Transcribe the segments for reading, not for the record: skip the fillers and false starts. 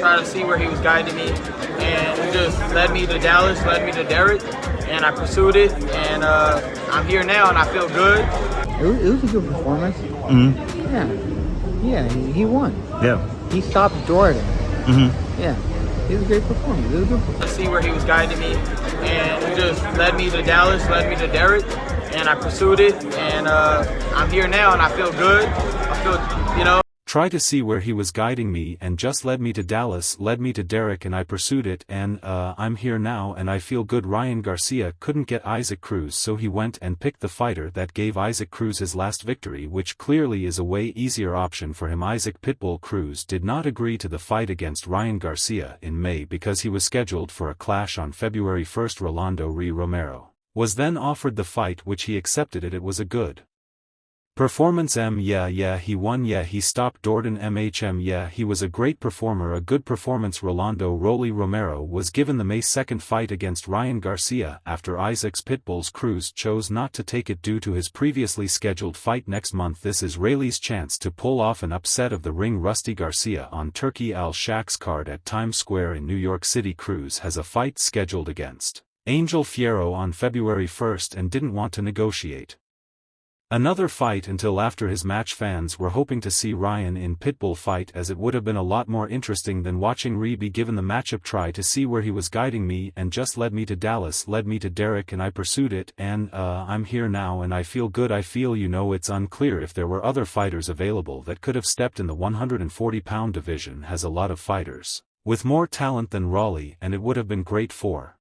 try to see where he was guiding me, and he just led me to Dallas, led me to Derek, and I pursued it, and I'm here now, and I feel good. It was a good performance. Yeah, he won. Yeah. He stopped Jordan. Yeah, it was a great performance. It was a good performance. To see where he was guiding me, and he just led me to Dallas, led me to Derek, and I pursued it, and I'm here now, and I feel good. I feel, you know. Try to see where he was guiding me and just led me to Dallas, led me to Derek, and I pursued it, and I'm here now and I feel good. Ryan Garcia couldn't get Isaac Cruz, so he went and picked the fighter that gave Isaac Cruz his last victory, which clearly is a way easier option for him. Isaac Pitbull Cruz did not agree to the fight against Ryan Garcia in May because he was scheduled for a clash on February 1st. Rolando Romero was then offered the fight, which he accepted. It was a good performance. Yeah, he won. Yeah, he stopped Jordan. Yeah, he was a great performer, a good performance. Rolando Romero was given the May 2nd fight against Ryan Garcia after Isaac's Pitbull's Cruz chose not to take it due to his previously scheduled fight next month. This is Rayleigh's chance to pull off an upset of the ring. Rusty Garcia on Turkey Al Shaq's card at Times Square in New York City. Cruz has a fight scheduled against Angel Fierro on February 1st and didn't want to negotiate another fight until after his match. Fans were hoping to see Ryan in Pitbull fight, as it would have been a lot more interesting than watching Ree be given the matchup. Try to see where he was guiding me and just led me to Dallas, led me to Derek, and I pursued it, and I'm here now and I feel good. I feel, it's unclear if there were other fighters available that could have stepped in. The 140-pound division has a lot of fighters with more talent than Raleigh, and it would have been great for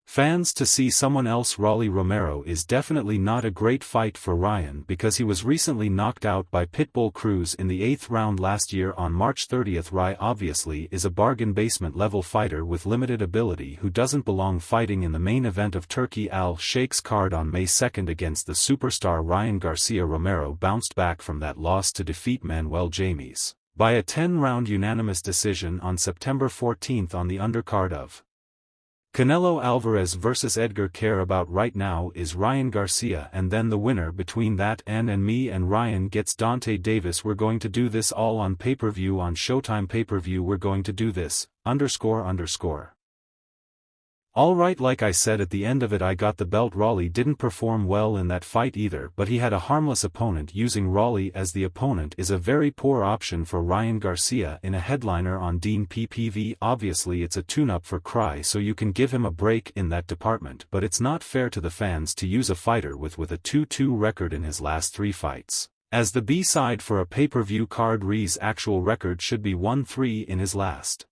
fans to see someone else. Raleigh Romero is definitely not a great fight for Ryan because he was recently knocked out by Pitbull Cruz in the 8th round last year on March 30th. Rye obviously is a bargain basement level fighter with limited ability who doesn't belong fighting in the main event of Turkey Al Shaq's card on May 2nd against the superstar Ryan Garcia. Romero bounced back from that loss to defeat Manuel James by a 10-round unanimous decision on September 14th on the undercard of Canelo Alvarez vs Edgar. Care about right now is Ryan Garcia, and then the winner between that and me and Ryan gets Dante Davis. We're going to do this all on pay-per-view, on Showtime pay-per-view. We're going to do this, __. Alright, like I said at the end of it, I got the belt. Raleigh didn't perform well in that fight either, but he had a harmless opponent. Using Raleigh as the opponent is a very poor option for Ryan Garcia in a headliner on Dean PPV. Obviously it's a tune-up for Cry, so you can give him a break in that department, but it's not fair to the fans to use a fighter with a 2-2 record in his last 3 fights as the B-side for a pay-per-view card. Ree's actual record should be 1-3 in his last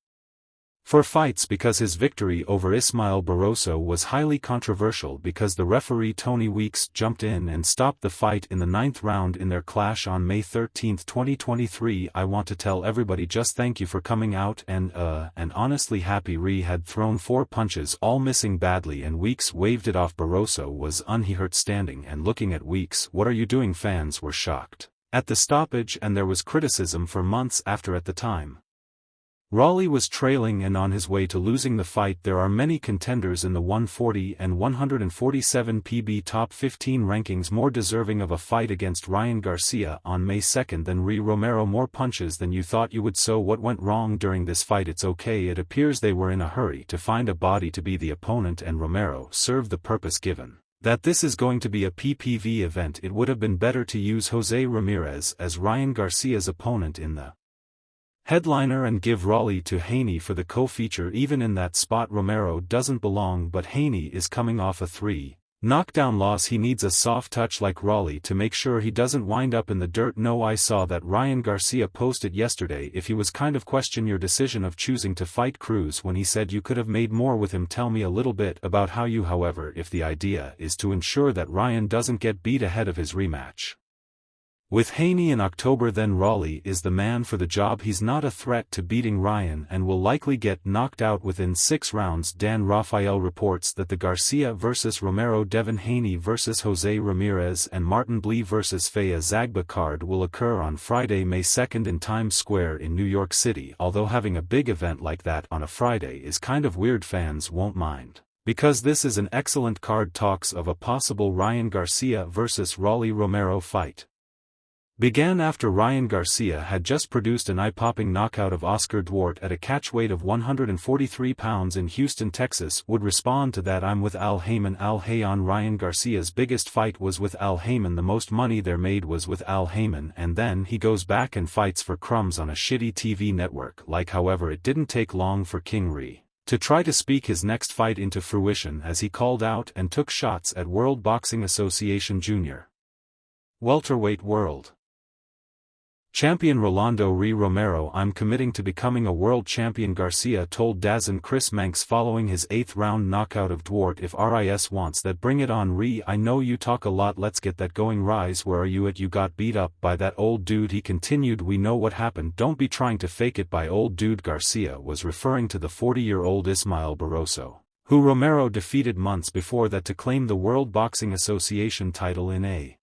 4 fights, because his victory over Ismael Barroso was highly controversial because the referee Tony Weeks jumped in and stopped the fight in the 9th round in their clash on May 13, 2023. I want to tell everybody just thank you for coming out and honestly happy. Ree had thrown 4 punches, all missing badly, and Weeks waved it off. Barroso was unhurt, standing and looking at Weeks. What are you doing? Fans were shocked at the stoppage, and there was criticism for months after. At the time, Raleigh was trailing and on his way to losing the fight. There are many contenders in the 140 and 147 PB top 15 rankings more deserving of a fight against Ryan Garcia on May 2nd than Romero. More punches than you thought you would. So what went wrong during this fight? It's okay. It appears they were in a hurry to find a body to be the opponent, and Romero served the purpose. Given that this is going to be a PPV event, it would have been better to use Jose Ramirez as Ryan Garcia's opponent in the headliner and give Raleigh to Haney for the co-feature. Even in that spot Romero doesn't belong, but Haney is coming off a 3 knockdown loss. He needs a soft touch like Raleigh to make sure he doesn't wind up in the dirt. No, I saw that Ryan Garcia posted yesterday if he was kind of question your decision of choosing to fight Cruz when he said you could have made more with him. Tell me a little bit about how you, however, if the idea is to ensure that Ryan doesn't get beat ahead of his rematch with Haney in October, then Raleigh is the man for the job. He's not a threat to beating Ryan and will likely get knocked out within 6 rounds. Dan Rafael reports that the Garcia vs Romero, Devin Haney vs Jose Ramirez, and Martin Blee vs Faya Zagba card will occur on Friday, May 2nd in Times Square in New York City. Although having a big event like that on a Friday is kind of weird, fans won't mind, because this is an excellent card. Talks of a possible Ryan Garcia vs Raleigh Romero fight began after Ryan Garcia had just produced an eye-popping knockout of Oscar Duarte at a catchweight of 143 pounds in Houston, Texas. Would respond to that: I'm with Al Haymon. Al Haymon. Ryan Garcia's biggest fight was with Al Haymon. The most money there made was with Al Haymon, and then he goes back and fights for crumbs on a shitty TV network. However, it didn't take long for King Ree to try to speak his next fight into fruition, as he called out and took shots at World Boxing Association Junior welterweight world champion Rolando Ree Romero. I'm committing to becoming a world champion, Garcia told DAZN Chris Manx following his 8th-round knockout of Duarte. If RIS wants that, bring it on, Ree. I know you talk a lot, let's get that going. Rise, where are you at? You got beat up by that old dude, he continued. We know what happened, don't be trying to fake it. By old dude, Garcia was referring to the 40-year-old Ismael Barroso, who Romero defeated months before that to claim the World Boxing Association title in a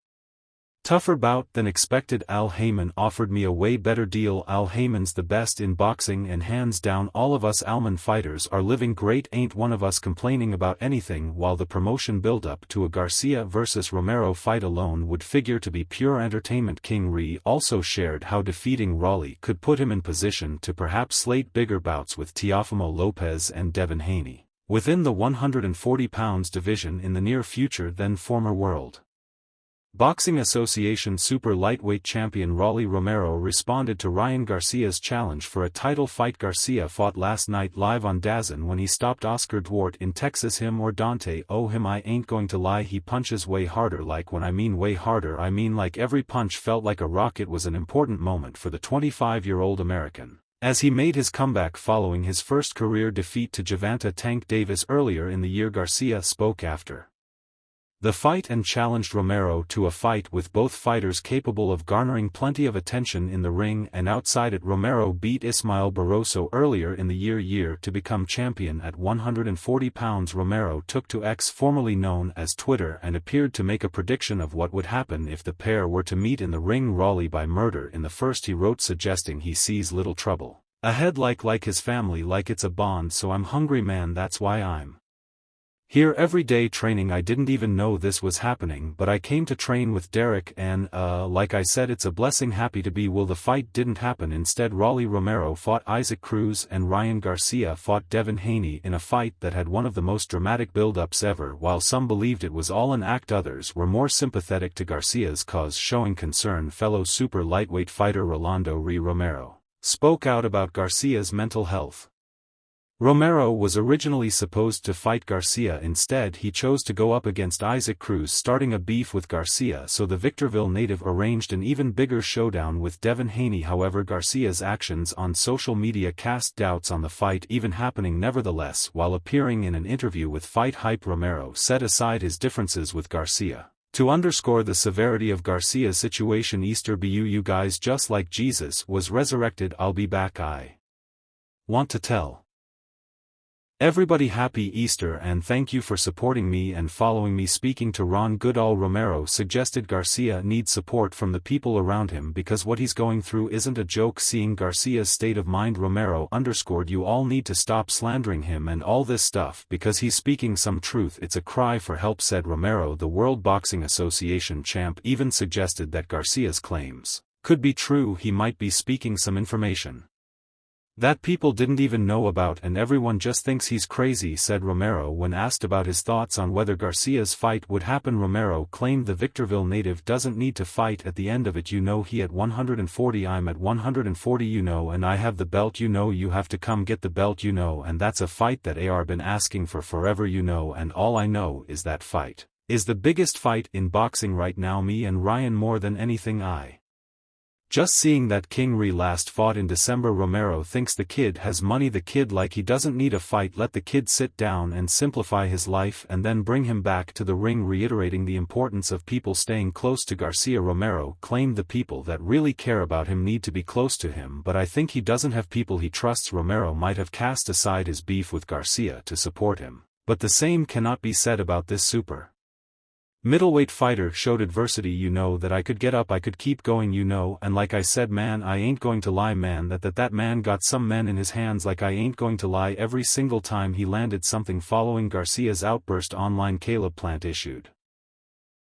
tougher bout than expected. Al Haymon offered me a way better deal. Al Haymon's the best in boxing, and hands down all of us Alman fighters are living great, ain't one of us complaining about anything. While the promotion build-up to a Garcia vs Romero fight alone would figure to be pure entertainment, King Ree also shared how defeating Raleigh could put him in position to perhaps slate bigger bouts with Teofimo Lopez and Devin Haney within the 140 pounds division in the near future. Then former World Boxing Association super lightweight champion Raleigh Romero responded to Ryan Garcia's challenge for a title fight. Garcia fought last night live on DAZN when he stopped Oscar Duarte in Texas. Him or Dante? Oh, him. I ain't going to lie, he punches way harder. When I mean way harder, I mean every punch felt like a rock. It was an important moment for the 25-year-old American, as he made his comeback following his first career defeat to Gervonta Tank Davis earlier in the year. Garcia spoke after the fight and challenged Romero to a fight with both fighters capable of garnering plenty of attention in the ring and outside it. Romero beat Ismael Barroso earlier in the year to become champion at 140 pounds. Romero took to X, formerly known as Twitter, and appeared to make a prediction of what would happen if the pair were to meet in the ring. Raleigh by murder in the first, he wrote, suggesting he sees little trouble ahead, like his family, it's a bond. So I'm hungry, man, that's why I'm here every day training. I didn't even know this was happening, but I came to train with Derek and, like I said, it's a blessing. Happy to be. Well, the fight didn't happen. Instead, Raleigh Romero fought Isaac Cruz and Ryan Garcia fought Devin Haney in a fight that had one of the most dramatic build-ups ever. While some believed it was all an act, others were more sympathetic to Garcia's cause, showing concern. Fellow super lightweight fighter Rolando Ree Romero spoke out about Garcia's mental health. Romero was originally supposed to fight Garcia. Instead, he chose to go up against Isaac Cruz, starting a beef with Garcia, so the Victorville native arranged an even bigger showdown with Devin Haney. However, Garcia's actions on social media cast doubts on the fight even happening. Nevertheless, while appearing in an interview with Fight Hype, Romero set aside his differences with Garcia to underscore the severity of Garcia's situation. Easter bu you guys, just like Jesus was resurrected, I'll be back. I want to tell everybody happy Easter and thank you for supporting me and following me. Speaking to Ron Goodall, Romero suggested Garcia needs support from the people around him because what he's going through isn't a joke. Seeing Garcia's state of mind, Romero underscored, you all need to stop slandering him and all this stuff because he's speaking some truth. It's a cry for help, said Romero. The World Boxing Association champ even suggested that Garcia's claims could be true. He might be speaking some information that people didn't even know about and everyone just thinks he's crazy, said Romero. When asked about his thoughts on whether Garcia's fight would happen, Romero claimed the Victorville native doesn't need to fight. At the end of it, he at 140, I'm at 140, and I have the belt, you have to come get the belt, and that's a fight that AR been asking for forever, and all I know is that fight is the biggest fight in boxing right now, me and Ryan more than anything. I just seeing that King Ree last fought in December. Romero thinks the kid has money. The kid he doesn't need a fight. Let the kid sit down and simplify his life and then bring him back to the ring, reiterating the importance of people staying close to Garcia. Romero claimed the people that really care about him need to be close to him, but I think he doesn't have people he trusts. Romero might have cast aside his beef with Garcia to support him, but the same cannot be said about this super middleweight fighter. Showed adversity, that I could get up, I could keep going, and like I said, man, I ain't going to lie, man, that man got some men in his hands. I ain't going to lie, every single time he landed something. Following Garcia's outburst online, Caleb Plant issued